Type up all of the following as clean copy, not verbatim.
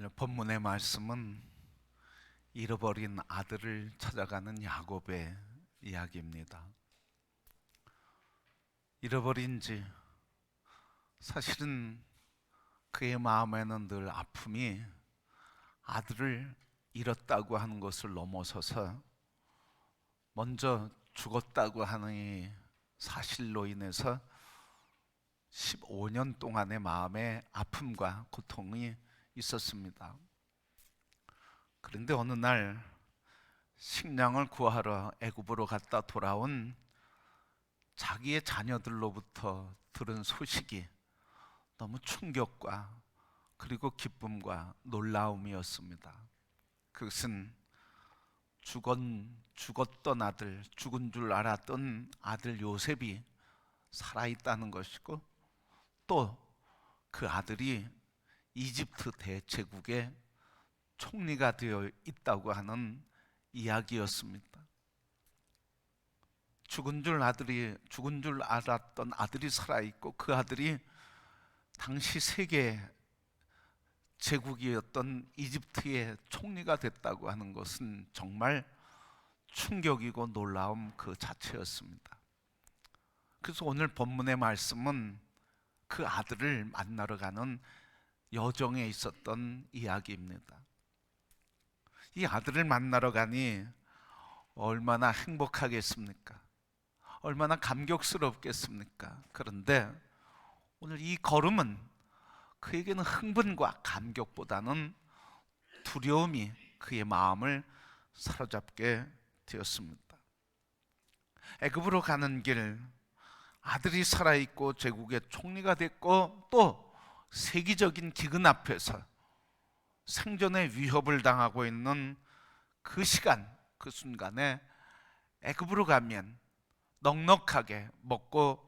오늘 본문의 말씀은 잃어버린 아들을 찾아가는 야곱의 이야기입니다. 잃어버린 지 사실은 그의 마음에는 늘 아픔이 아들을 잃었다고 하는 것을 넘어서서 먼저 죽었다고 하는 이 사실로 인해서 15년 동안의 마음의 아픔과 고통이 있었습니다. 그런데 어느 날 식량을 구하러 애굽으로 갔다 돌아온 자기의 자녀들로부터 들은 소식이 너무 충격과 그리고 기쁨과 놀라움이었습니다. 그것은 죽었던 아들, 죽은 줄 알았던 아들 요셉이 살아있다는 것이고, 또 그 아들이 이집트 대제국의 총리가 되어 있다고 하는 이야기였습니다. 죽은 줄 알았던 아들이 살아있고, 그 아들이 당시 세계 제국이었던 이집트의 총리가 됐다고 하는 것은 정말 충격이고 놀라움 그 자체였습니다. 그래서 오늘 본문의 말씀은 그 아들을 만나러 가는 여정에 있었던 이야기입니다. 이 아들을 만나러 가니 얼마나 행복하겠습니까? 얼마나 감격스럽겠습니까? 그런데 오늘 이 걸음은 그에게는 흥분과 감격보다는 두려움이 그의 마음을 사로잡게 되었습니다. 애굽으로 가는 길, 아들이 살아있고 제국의 총리가 됐고, 또 세계적인 기근 앞에서 생존의 위협을 당하고 있는 그 시간, 그 순간에 애굽으로 가면 넉넉하게 먹고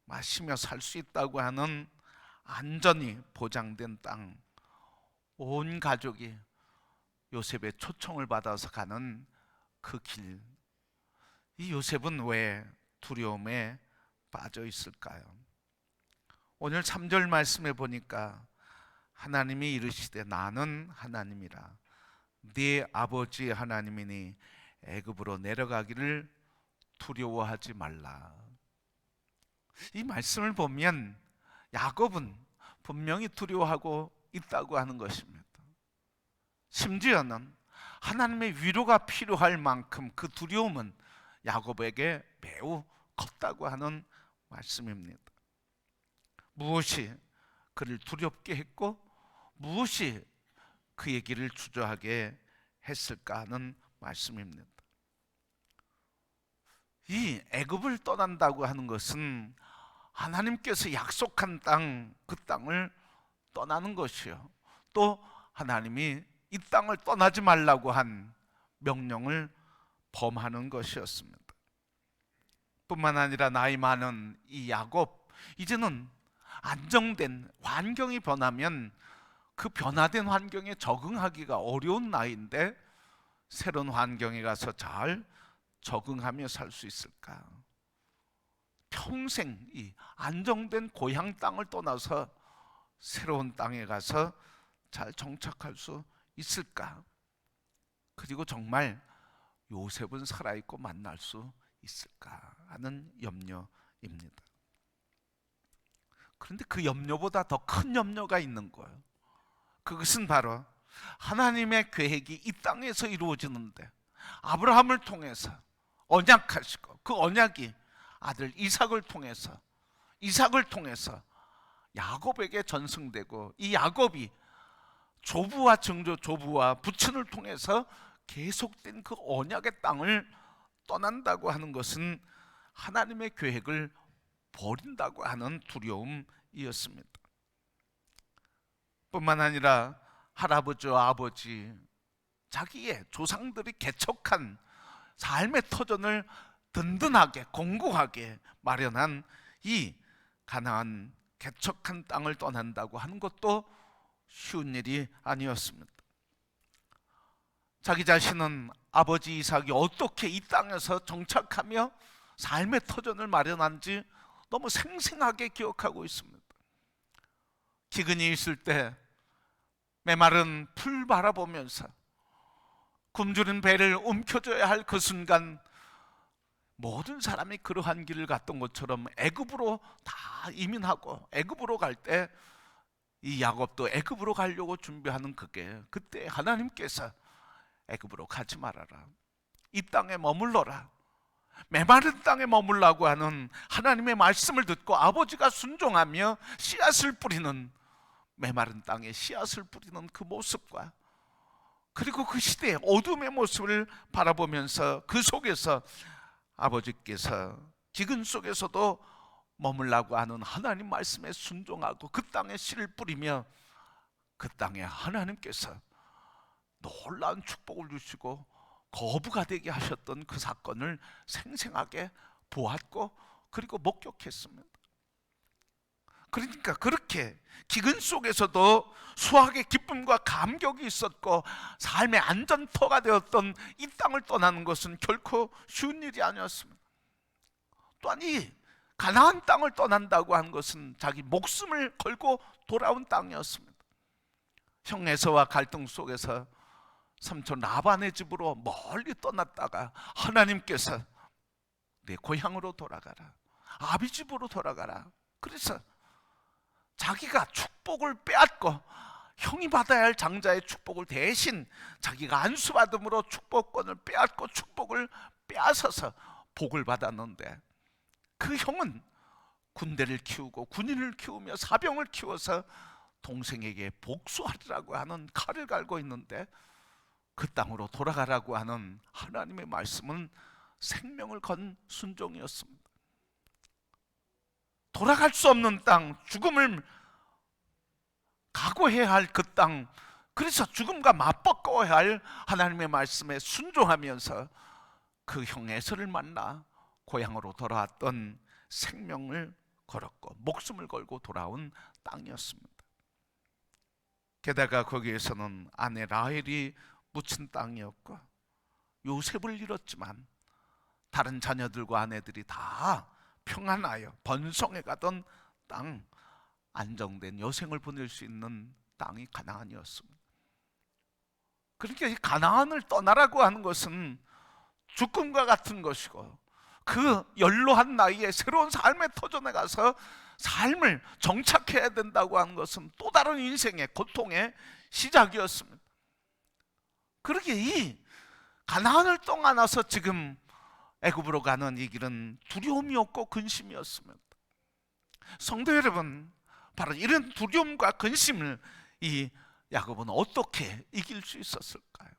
마시며 살 수 있다고 하는 안전이 보장된 땅, 온 가족이 요셉의 초청을 받아서 가는 그 길, 이 요셉은 왜 두려움에 빠져 있을까요? 오늘 3절 말씀에 보니까 하나님이 이르시되 나는 하나님이라 네 아버지 하나님이니 애굽으로 내려가기를 두려워하지 말라. 이 말씀을 보면 야곱은 분명히 두려워하고 있다고 하는 것입니다. 심지어는 하나님의 위로가 필요할 만큼 그 두려움은 야곱에게 매우 컸다고 하는 말씀입니다. 무엇이 그를 두렵게 했고 무엇이 그의 길을 주저하게 했을까 하는 말씀입니다. 이 애굽을 떠난다고 하는 것은 하나님께서 약속한 땅, 그 땅을 떠나는 것이요, 또 하나님이 이 땅을 떠나지 말라고 한 명령을 범하는 것이었습니다. 뿐만 아니라 나이 많은 이 야곱, 이제는 안정된 환경이 변하면 그 변화된 환경에 적응하기가 어려운 나이인데 새로운 환경에 가서 잘 적응하며 살 수 있을까? 평생 이 안정된 고향 땅을 떠나서 새로운 땅에 가서 잘 정착할 수 있을까? 그리고 정말 요셉은 살아있고 만날 수 있을까 하는 염려입니다. 그런데 그 염려보다 더 큰 염려가 있는 거예요. 그것은 바로 하나님의 계획이 이 땅에서 이루어지는데 아브라함을 통해서 언약하시고 그 언약이 아들 이삭을 통해서 야곱에게 전승되고, 이 야곱이 조부와 증조, 조부와 부친을 통해서 계속된 그 언약의 땅을 떠난다고 하는 것은 하나님의 계획을 버린다고 하는 두려움이었습니다. 뿐만 아니라 할아버지와 아버지, 자기의 조상들이 개척한 삶의 터전을 든든하게 공고하게 마련한 이 가나안 개척한 땅을 떠난다고 하는 것도 쉬운 일이 아니었습니다. 자기 자신은 아버지 이삭이 어떻게 이 땅에서 정착하며 삶의 터전을 마련한지 너무 생생하게 기억하고 있습니다. 기근이 있을 때 메마른 풀 바라보면서 굶주린 배를 움켜줘야 할 그 순간, 모든 사람이 그러한 길을 갔던 것처럼 애굽으로 다 이민하고 애굽으로 갈 때 이 야곱도 애굽으로 가려고 준비하는 그때 하나님께서 애굽으로 가지 말아라, 이 땅에 머물러라, 메마른 땅에 머물라고 하는 하나님의 말씀을 듣고 아버지가 순종하며 씨앗을 뿌리는, 메마른 땅에 씨앗을 뿌리는 그 모습과, 그리고 그 시대의 어둠의 모습을 바라보면서 그 속에서 아버지께서 기근 속에서도 머물라고 하는 하나님 말씀에 순종하고 그 땅에 씨를 뿌리며 그 땅에 하나님께서 놀라운 축복을 주시고 거부가 되게 하셨던 그 사건을 생생하게 보았고 그리고 목격했습니다. 그러니까 그렇게 기근 속에서도 수확의 기쁨과 감격이 있었고 삶의 안전터가 되었던 이 땅을 떠나는 것은 결코 쉬운 일이 아니었습니다. 또한 이 가나안 땅을 떠난다고 한 것은 자기 목숨을 걸고 돌아온 땅이었습니다. 형 에서와 갈등 속에서 삼촌 라반의 집으로 멀리 떠났다가 하나님께서 내 고향으로 돌아가라, 아비 집으로 돌아가라, 그래서 자기가 축복을 빼앗고 형이 받아야 할 장자의 축복을 대신 자기가 안수받음으로 축복권을 빼앗고 축복을 빼앗아서 복을 받았는데, 그 형은 군대를 키우고 군인을 키우며 사병을 키워서 동생에게 복수하리라고 하는 칼을 갈고 있는데, 그 땅으로 돌아가라고 하는 하나님의 말씀은 생명을 건 순종이었습니다. 돌아갈 수 없는 땅, 죽음을 각오해야 할 그 땅, 그래서 죽음과 맞바꿔야 할 하나님의 말씀에 순종하면서 그 형 에서를 만나 고향으로 돌아왔던, 생명을 걸었고 목숨을 걸고 돌아온 땅이었습니다. 게다가 거기에서는 아내 라헬이 묻힌 땅이었고 요셉을 잃었지만 다른 자녀들과 아내들이 다 평안하여 번성해 가던 땅, 안정된 여생을 보낼 수 있는 땅이 가나안이었습니다. 그러니까 이 가나안을 떠나라고 하는 것은 죽음과 같은 것이고, 그 연로한 나이에 새로운 삶의 터전에 가서 삶을 정착해야 된다고 하는 것은 또 다른 인생의 고통의 시작이었습니다. 그러기에 이 가나안을 떠나서 지금 애굽으로 가는 이 길은 두려움이 없고 근심이었습니다. 성도 여러분, 바로 이런 두려움과 근심을 이 야곱은 어떻게 이길 수 있었을까요?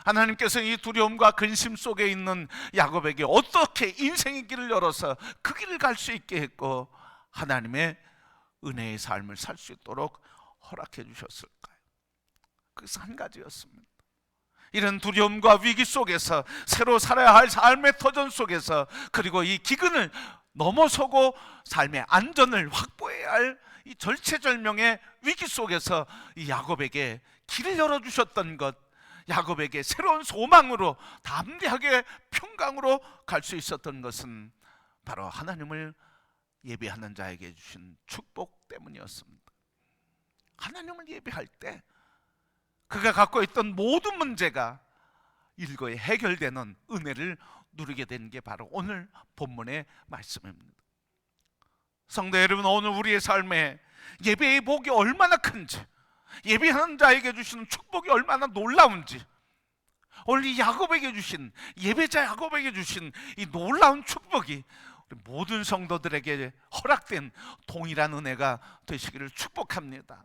하나님께서 이 두려움과 근심 속에 있는 야곱에게 어떻게 인생의 길을 열어서 그 길을 갈 수 있게 했고 하나님의 은혜의 삶을 살 수 있도록 허락해 주셨을까요? 그것은 한 가지였습니다. 이런 두려움과 위기 속에서 새로 살아야 할 삶의 터전 속에서, 그리고 이 기근을 넘어서고 삶의 안전을 확보해야 할 이 절체절명의 위기 속에서 이 야곱에게 길을 열어주셨던 것, 야곱에게 새로운 소망으로 담대하게 평강으로 갈 수 있었던 것은 바로 하나님을 예배하는 자에게 주신 축복 때문이었습니다. 하나님을 예배할 때 그가 갖고 있던 모든 문제가 일거에 해결되는 은혜를 누리게 된 게 바로 오늘 본문의 말씀입니다. 성도 여러분, 오늘 우리의 삶에 예배의 복이 얼마나 큰지, 예배하는 자에게 주시는 축복이 얼마나 놀라운지, 오늘 이 야곱에게 주신, 예배자 야곱에게 주신 이 놀라운 축복이 우리 모든 성도들에게 허락된 동일한 은혜가 되시기를 축복합니다.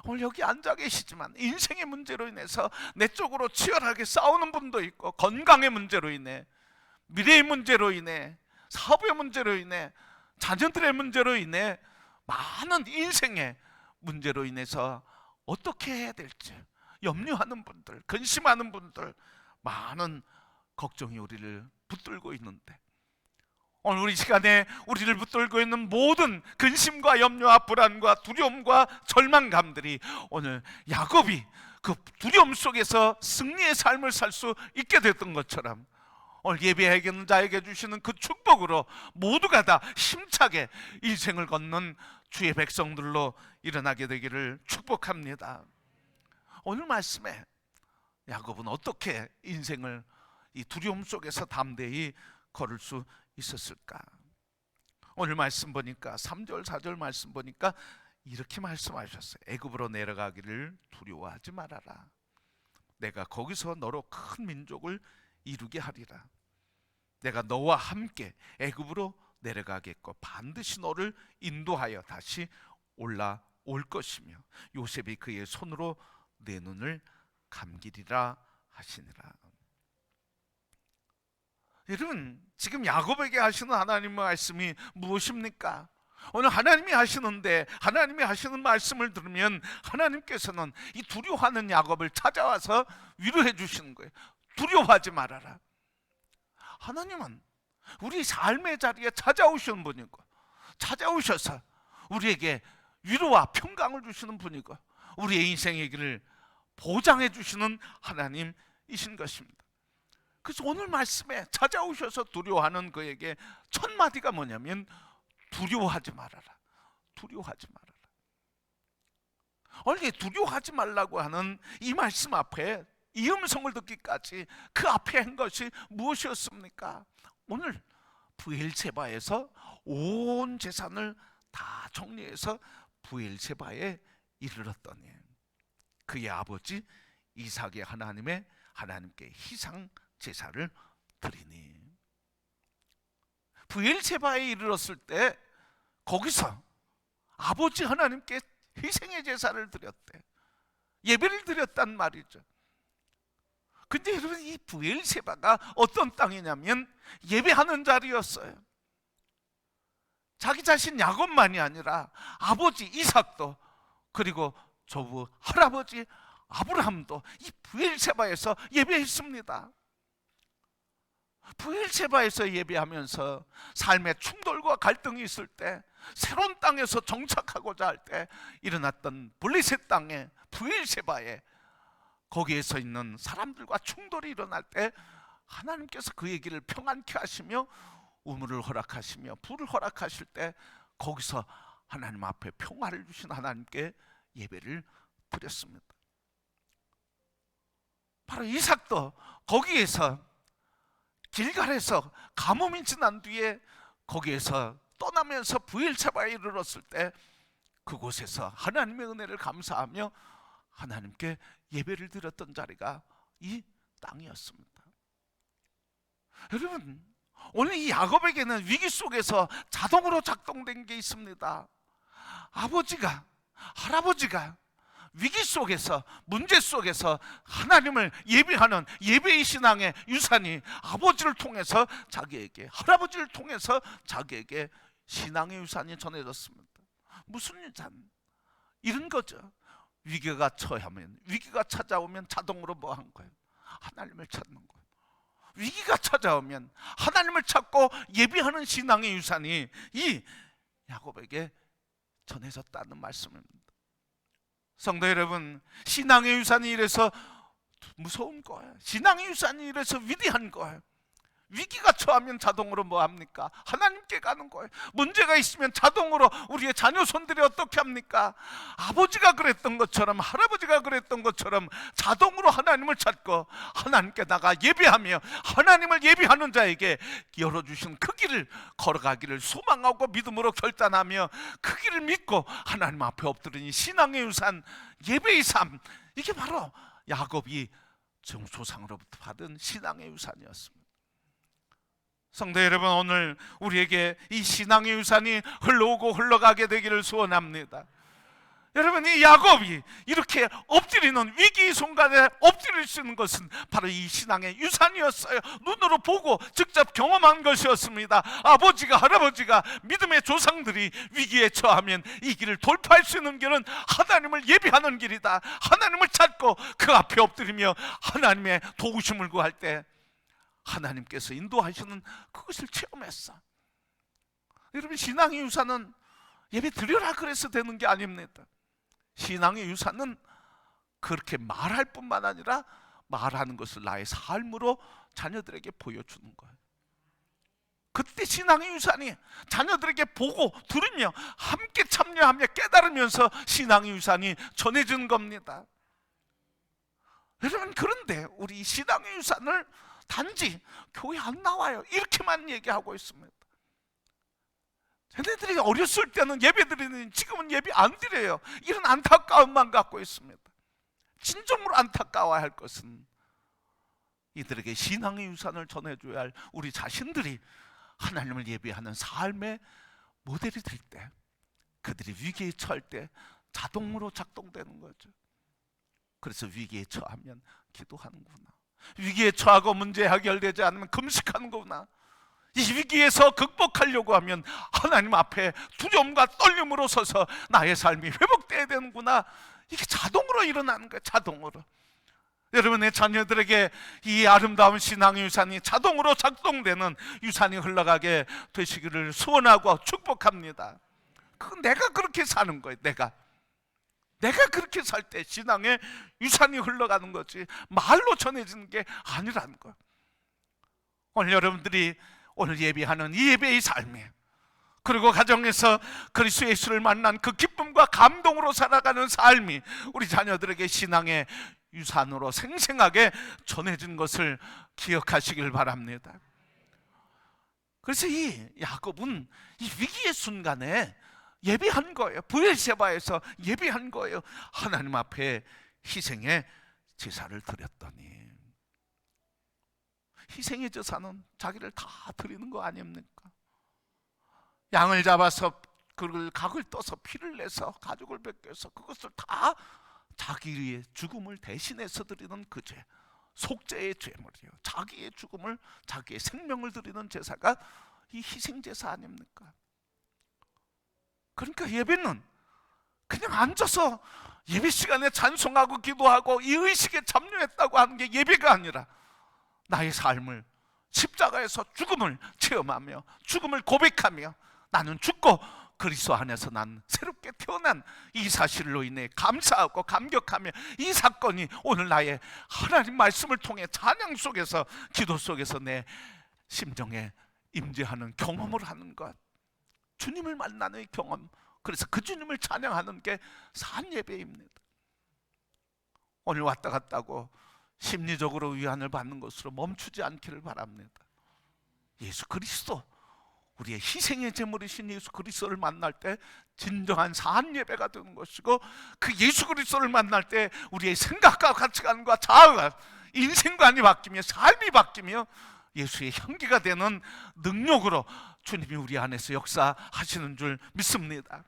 오늘 여기 앉아 계시지만 인생의 문제로 인해서 내적으로 치열하게 싸우는 분도 있고, 건강의 문제로 인해, 미래의 문제로 인해, 사업의 문제로 인해, 자녀들의 문제로 인해, 많은 인생의 문제로 인해서 어떻게 해야 될지 염려하는 분들, 근심하는 분들, 많은 걱정이 우리를 붙들고 있는데, 오늘 우리 시간에 우리를 붙들고 있는 모든 근심과 염려와 불안과 두려움과 절망감들이 오늘 야곱이 그 두려움 속에서 승리의 삶을 살 수 있게 됐던 것처럼 오늘 예배하는 자에게 주시는 그 축복으로 모두가 다 힘차게 인생을 걷는 주의 백성들로 일어나게 되기를 축복합니다. 오늘 말씀에 야곱은 어떻게 인생을 이 두려움 속에서 담대히 걸을 수 있었을까? 오늘 말씀 보니까 3절 4절 말씀 보니까 이렇게 말씀하셨어요. 애굽으로 내려가기를 두려워하지 말아라. 내가 거기서 너로 큰 민족을 이루게 하리라. 내가 너와 함께 애굽으로 내려가겠고 반드시 너를 인도하여 다시 올라올 것이며 요셉이 그의 손으로 내 눈을 감기리라 하시니라. 여러분, 지금 야곱에게 하시는 하나님의 말씀이 무엇입니까? 오늘 하나님이 하시는데, 하나님이 하시는 말씀을 들으면 하나님께서는 이 두려워하는 야곱을 찾아와서 위로해 주시는 거예요. 두려워하지 말아라. 하나님은 우리 삶의 자리에 찾아오시는 분이고, 찾아오셔서 우리에게 위로와 평강을 주시는 분이고, 우리의 인생의 길을 보장해 주시는 하나님이신 것입니다. 그래서 오늘 말씀에 찾아오셔서 두려워하는 그에게 첫 마디가 뭐냐면 두려워하지 말아라. 두려워하지 말아라. 원래 두려워하지 말라고 하는 이 말씀 앞에 이 음성을 듣기까지 그 앞에 한 것이 무엇이었습니까? 오늘 브엘세바에서 온 재산을 다 정리해서 브엘세바에 이르렀더니 그의 아버지 이삭의 하나님께 희상 제사를 드리니, 브엘세바에 이르렀을 때 거기서 아버지 하나님께 희생의 제사를 드렸대. 예배를 드렸단 말이죠. 근데 여러분, 이 브엘세바가 어떤 땅이냐면 예배하는 자리였어요. 자기 자신 야곱만이 아니라 아버지 이삭도, 그리고 조부 할아버지 아브라함도 이 브엘세바에서 예배했습니다. 브엘세바에서 예배하면서 삶의 충돌과 갈등이 있을 때, 새로운 땅에서 정착하고자 할 때 일어났던 블레셋 땅에, 브엘세바에, 거기에서 있는 사람들과 충돌이 일어날 때 하나님께서 그 얘기를 평안케 하시며 우물을 허락하시며 불을 허락하실 때 거기서 하나님 앞에 평화를 주신 하나님께 예배를 드렸습니다. 바로 이삭도 거기에서 길갈에서 가뭄이 지난 뒤에 거기에서 떠나면서 브엘세바에 이르렀을 때 그곳에서 하나님의 은혜를 감사하며 하나님께 예배를 드렸던 자리가 이 땅이었습니다. 여러분, 오늘 이 야곱에게는 위기 속에서 자동으로 작동된 게 있습니다. 아버지가, 할아버지가 위기 속에서, 문제 속에서 하나님을 예배하는 예배의 신앙의 유산이 아버지를 통해서 자기에게, 할아버지를 통해서 자기에게 신앙의 유산이 전해졌습니다. 무슨 유산? 이런 거죠. 위기가 처하면, 위기가 찾아오면 자동으로 뭐 한 거예요? 하나님을 찾는 거예요. 위기가 찾아오면 하나님을 찾고 예배하는 신앙의 유산이 이 야곱에게 전해졌다는 말씀입니다. 성도 여러분, 신앙의 유산이 이래서 무서운 거예요. 신앙의 유산이 이래서 위대한 거예요. 위기가 처하면 자동으로 뭐 합니까? 하나님께 가는 거예요. 문제가 있으면 자동으로 우리의 자녀 손들이 어떻게 합니까? 아버지가 그랬던 것처럼, 할아버지가 그랬던 것처럼 자동으로 하나님을 찾고 하나님께 나가 예배하며 하나님을 예배하는 자에게 열어주신 그 길을 걸어가기를 소망하고 믿음으로 결단하며 그 길을 믿고 하나님 앞에 엎드리니 신앙의 유산, 예배의 삶, 이게 바로 야곱이 조상으로부터 받은 신앙의 유산이었습니다. 성도 여러분, 오늘 우리에게 이 신앙의 유산이 흘러오고 흘러가게 되기를 소원합니다. 여러분, 이 야곱이 이렇게 엎드리는 위기 순간에 엎드릴 수 있는 것은 바로 이 신앙의 유산이었어요. 눈으로 보고 직접 경험한 것이었습니다. 아버지가, 할아버지가, 믿음의 조상들이 위기에 처하면 이 길을 돌파할 수 있는 길은 하나님을 예배하는 길이다. 하나님을 찾고 그 앞에 엎드리며 하나님의 도우심을 구할 때 하나님께서 인도하시는 그것을 체험했어. 여러분, 신앙의 유산은 예배 드려라 그래서 되는 게 아닙니다. 신앙의 유산은 그렇게 말할 뿐만 아니라 말하는 것을 나의 삶으로 자녀들에게 보여주는 거예요. 그때 신앙의 유산이 자녀들에게 보고 들으며 함께 참여하며 깨달으면서 신앙의 유산이 전해지는 겁니다. 여러분, 그런데 우리 신앙의 유산을 단지 교회 안 나와요 이렇게만 얘기하고 있습니다. 쟤네들이 어렸을 때는 예배 드리는, 지금은 예배 안 드려요. 이런 안타까움만 갖고 있습니다. 진정으로 안타까워야 할 것은 이들에게 신앙의 유산을 전해줘야 할 우리 자신들이 하나님을 예배하는 삶의 모델이 될 때, 그들이 위기에 처할 때 자동으로 작동되는 거죠. 그래서 위기에 처하면 기도하는구나, 위기에 처하고 문제 해결되지 않으면 금식하는구나, 이 위기에서 극복하려고 하면 하나님 앞에 두려움과 떨림으로 서서 나의 삶이 회복돼야 되는구나, 이게 자동으로 일어나는 거예요. 자동으로. 여러분의 자녀들에게 이 아름다운 신앙의 유산이 자동으로 작동되는 유산이 흘러가게 되시기를 소원하고 축복합니다. 그건 내가 그렇게 사는 거예요. 내가 그렇게 살 때 신앙의 유산이 흘러가는 거지 말로 전해지는 게 아니라는 거예요. 오늘 여러분들이 오늘 예배하는 이 예배의 삶이, 그리고 가정에서 그리스도 예수를 만난 그 기쁨과 감동으로 살아가는 삶이 우리 자녀들에게 신앙의 유산으로 생생하게 전해진 것을 기억하시길 바랍니다. 그래서 이 야곱은 이 위기의 순간에 예배한 거예요. 브엘세바에서 예배한 거예요. 하나님 앞에 희생의 제사를 드렸더니, 희생의 제사는 자기를 다 드리는 거 아닙니까? 양을 잡아서 그걸 각을 떠서 피를 내서 가죽을 벗겨서 그것을 다 자기의 죽음을 대신해서 드리는 그 죄, 속죄의 죄물이요, 자기의 죽음을, 자기의 생명을 드리는 제사가 이 희생제사 아닙니까? 그러니까 예배는 그냥 앉아서 예배 시간에 찬송하고 기도하고 이 의식에 참여했다고 하는 게 예배가 아니라 나의 삶을, 십자가에서 죽음을 체험하며 죽음을 고백하며 나는 죽고 그리스도 안에서 난 새롭게 태어난 이 사실로 인해 감사하고 감격하며 이 사건이 오늘 나의 하나님 말씀을 통해 찬양 속에서, 기도 속에서 내 심정에 임재하는 경험을 하는 것, 주님을 만나는 경험, 그래서 그 주님을 찬양하는 게 산 예배입니다. 오늘 왔다 갔다고 심리적으로 위안을 받는 것으로 멈추지 않기를 바랍니다. 예수 그리스도, 우리의 희생의 제물이신 예수 그리스도를 만날 때 진정한 산 예배가 되는 것이고, 그 예수 그리스도를 만날 때 우리의 생각과 가치관과 자아가, 인생관이 바뀌며 삶이 바뀌며 예수의 향기가 되는 능력으로 주님이 우리 안에서 역사하시는 줄 믿습니다.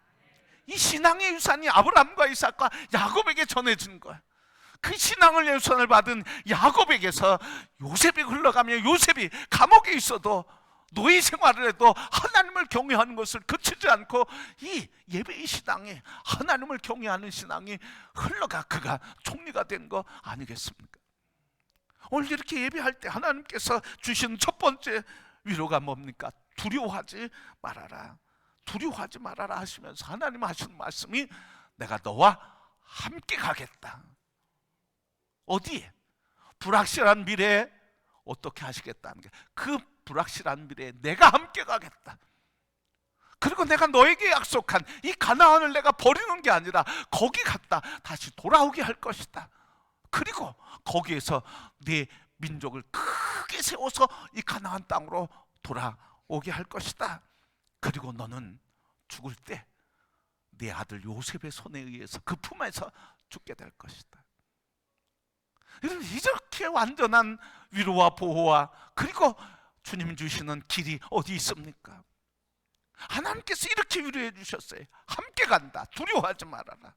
이 신앙의 유산이 아브라함과 이삭과 야곱에게 전해진 거예요. 그 신앙을 유산을 받은 야곱에게서 요셉이 흘러가며, 요셉이 감옥에 있어도 노예 생활을 해도 하나님을 경외하는 것을 그치지 않고 이 예배의 신앙이, 하나님을 경외하는 신앙이 흘러가 그가 총리가 된 거 아니겠습니까? 오늘 이렇게 예배할 때 하나님께서 주신 첫 번째 위로가 뭡니까? 두려워하지 말아라, 두려워하지 말아라 하시면서 하나님 하시는 말씀이 내가 너와 함께 가겠다. 어디에? 불확실한 미래에 어떻게 하시겠다는 게, 그 불확실한 미래에 내가 함께 가겠다. 그리고 내가 너에게 약속한 이 가나안을 내가 버리는 게 아니라 거기 갔다 다시 돌아오게 할 것이다. 그리고 거기에서 네 민족을 크게 세워서 이 가나안 땅으로 돌아오게 할 것이다. 그리고 너는 죽을 때 네 아들 요셉의 손에 의해서 그 품에서 죽게 될 것이다. 이렇게 완전한 위로와 보호와 그리고 주님 주시는 길이 어디 있습니까? 하나님께서 이렇게 위로해 주셨어요. 함께 간다, 두려워하지 말아라.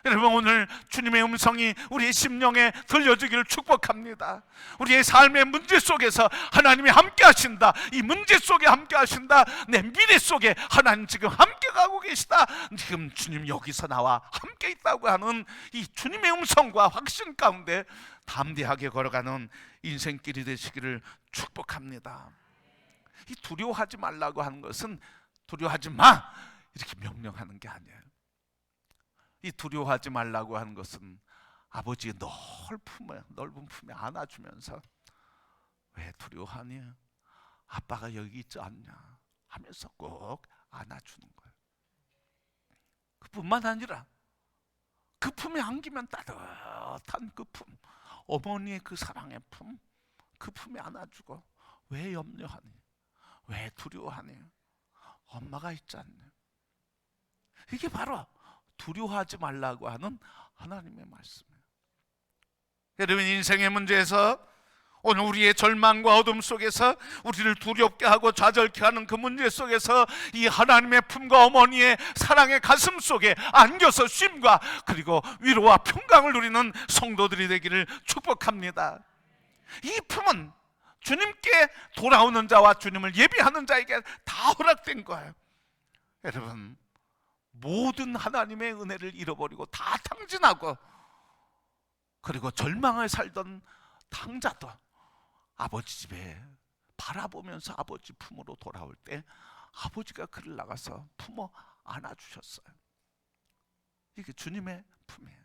여러분, 오늘 주님의 음성이 우리의 심령에 들려주기를 축복합니다. 우리의 삶의 문제 속에서 하나님이 함께 하신다. 이 문제 속에 함께 하신다. 내 미래 속에 하나님 지금 함께 가고 계시다. 지금 주님 여기서 나와 함께 있다고 하는 이 주님의 음성과 확신 가운데 담대하게 걸어가는 인생길이 되시기를 축복합니다. 이 두려워하지 말라고 하는 것은 두려워하지 마 이렇게 명령하는 게 아니에요. 이 두려워하지 말라고 하는 것은 아버지의 넓은 품에 안아주면서 왜 두려워하니? 아빠가 여기 있지 않냐 하면서 꼭 안아주는 거예요. 그뿐만 아니라 그 품에 안기면 따뜻한 그 품, 어머니의 그 사랑의 품, 그 품에 안아주고 왜 염려하니? 왜 두려워하니? 엄마가 있지 않냐? 이게 바로 두려워하지 말라고 하는 하나님의 말씀이에요. 여러분, 인생의 문제에서 오늘 우리의 절망과 어둠 속에서 우리를 두렵게 하고 좌절케 하는 그 문제 속에서 이 하나님의 품과 어머니의 사랑의 가슴 속에 안겨서 쉼과 그리고 위로와 평강을 누리는 성도들이 되기를 축복합니다. 이 품은 주님께 돌아오는 자와 주님을 예비하는 자에게 다 허락된 거예요. 여러분, 모든 하나님의 은혜를 잃어버리고 다 탕진하고 그리고 절망을 살던 탕자도 아버지 집에 바라보면서 아버지 품으로 돌아올 때 아버지가 그를 나가서 품어 안아주셨어요. 이게 주님의 품이에요.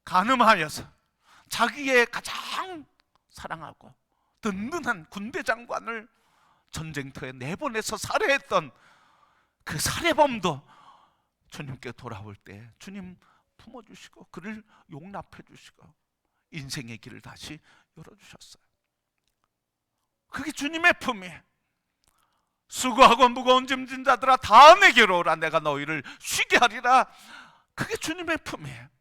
간음하여서 자기의 가장 사랑하고 든든한 군대 장관을 전쟁터에 내보내서 살해했던 그 살해범도 주님께 돌아올 때 주님 품어주시고 그를 용납해 주시고 인생의 길을 다시 열어주셨어요. 그게 주님의 품이에요. 수고하고 무거운 짐진 자들아 다 내게로 오라, 내가 너희를 쉬게 하리라. 그게 주님의 품이에요.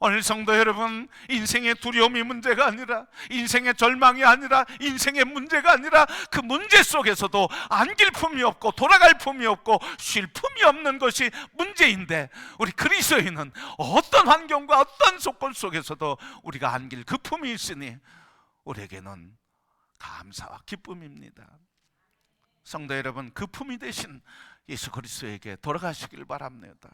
오늘 성도 여러분, 인생의 두려움이 문제가 아니라, 인생의 절망이 아니라, 인생의 문제가 아니라 그 문제 속에서도 안길 품이 없고 돌아갈 품이 없고 쉴 품이 없는 것이 문제인데, 우리 그리스도인은 어떤 환경과 어떤 조건 속에서도 우리가 안길 그 품이 있으니 우리에게는 감사와 기쁨입니다. 성도 여러분, 그 품이 되신 예수 그리스도에게 돌아가시길 바랍니다.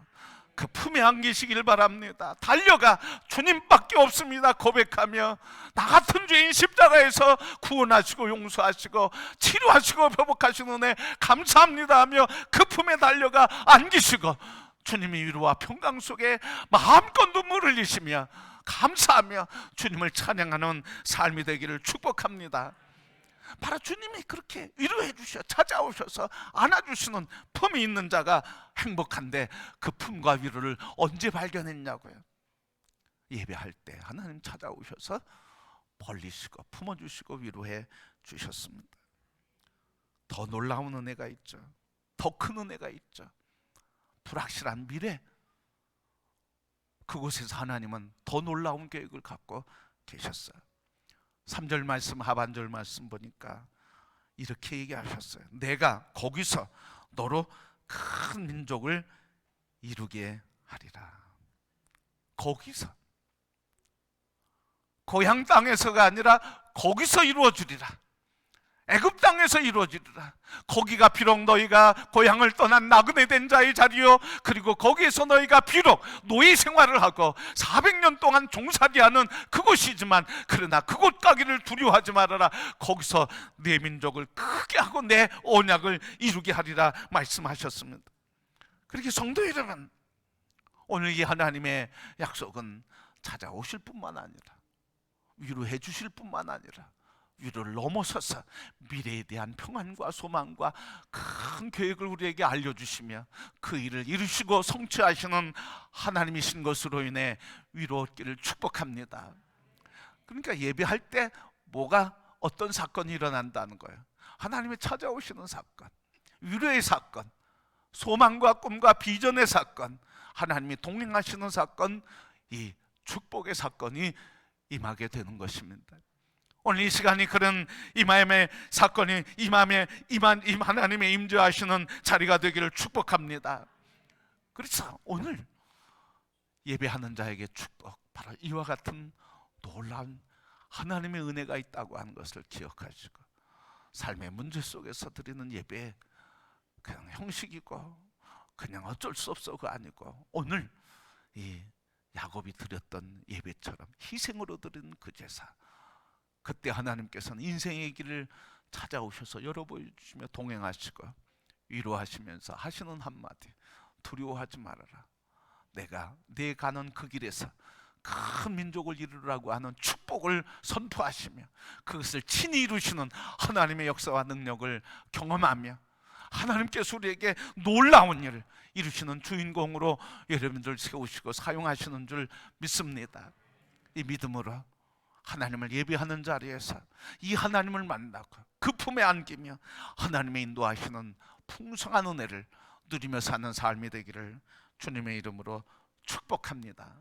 그 품에 안기시길 바랍니다. 달려가 주님밖에 없습니다 고백하며, 나 같은 죄인 십자가에서 구원하시고 용서하시고 치료하시고 회복하시는 은혜 감사합니다 하며 그 품에 달려가 안기시고 주님의 위로와 평강 속에 마음껏 눈물을 흘리시며 감사하며 주님을 찬양하는 삶이 되기를 축복합니다. 바로 주님이 그렇게 위로해 주셔 찾아오셔서 안아주시는 품이 있는 자가 행복한데, 그 품과 위로를 언제 발견했냐고요? 예배할 때 하나님 찾아오셔서 벌리시고 품어주시고 위로해 주셨습니다. 더 놀라운 은혜가 있죠. 더 큰 은혜가 있죠. 불확실한 미래, 그곳에서 하나님은 더 놀라운 계획을 갖고 계셨어요. 3절 말씀, 하반절 말씀 보니까 이렇게 얘기하셨어요. 내가 거기서 너로 큰 민족을 이루게 하리라. 거기서, 고향 땅에서가 아니라 거기서 이루어주리라. 애굽 땅에서 이루어지리라. 거기가 비록 너희가 고향을 떠난 나그네 된 자의 자리요, 그리고 거기에서 너희가 비록 노예 생활을 하고 400년 동안 종살이하는 그곳이지만, 그러나 그곳 가기를 두려워하지 말아라. 거기서 내 민족을 크게 하고 내 언약을 이루게 하리라 말씀하셨습니다. 그렇게 성도 여러분, 오늘 이 하나님의 약속은 찾아오실 뿐만 아니라, 위로해 주실 뿐만 아니라, 위로를 넘어서서 미래에 대한 평안과 소망과 큰 계획을 우리에게 알려주시며 그 일을 이루시고 성취하시는 하나님이신 것으로 인해 위로 얻기를 축복합니다. 그러니까 예배할 때 어떤 사건이 일어난다는 거예요. 하나님이 찾아오시는 사건, 위로의 사건, 소망과 꿈과 비전의 사건, 하나님이 동행하시는 사건, 이 축복의 사건이 임하게 되는 것입니다. 오늘 이 시간이 그런 임함의 사건이 하나님의 임재하시는 자리가 되기를 축복합니다. 그래서 오늘 예배하는 자에게 축복, 바로 이와 같은 놀라운 하나님의 은혜가 있다고 하는 것을 기억하시고, 삶의 문제 속에서 드리는 예배 그냥 형식이고 그냥 어쩔 수 없어가 아니고, 오늘 이 야곱이 드렸던 예배처럼 희생으로 드리는 그 제사, 그때 하나님께서는 인생의 길을 찾아오셔서 열어보여주시며 동행하시고 위로하시면서 하시는 한마디, 두려워하지 말아라. 내가 내 가는 그 길에서 큰 민족을 이루라고 하는 축복을 선포하시며 그것을 친히 이루시는 하나님의 역사와 능력을 경험하며 하나님께서 우리에게 놀라운 일을 이루시는 주인공으로 여러분들 세우시고 사용하시는 줄 믿습니다. 이 믿음으로 하나님을 예배하는 자리에서 이 하나님을 만나고 그 품에 안기며 하나님의 인도하시는 풍성한 은혜를 누리며 사는 삶이 되기를 주님의 이름으로 축복합니다.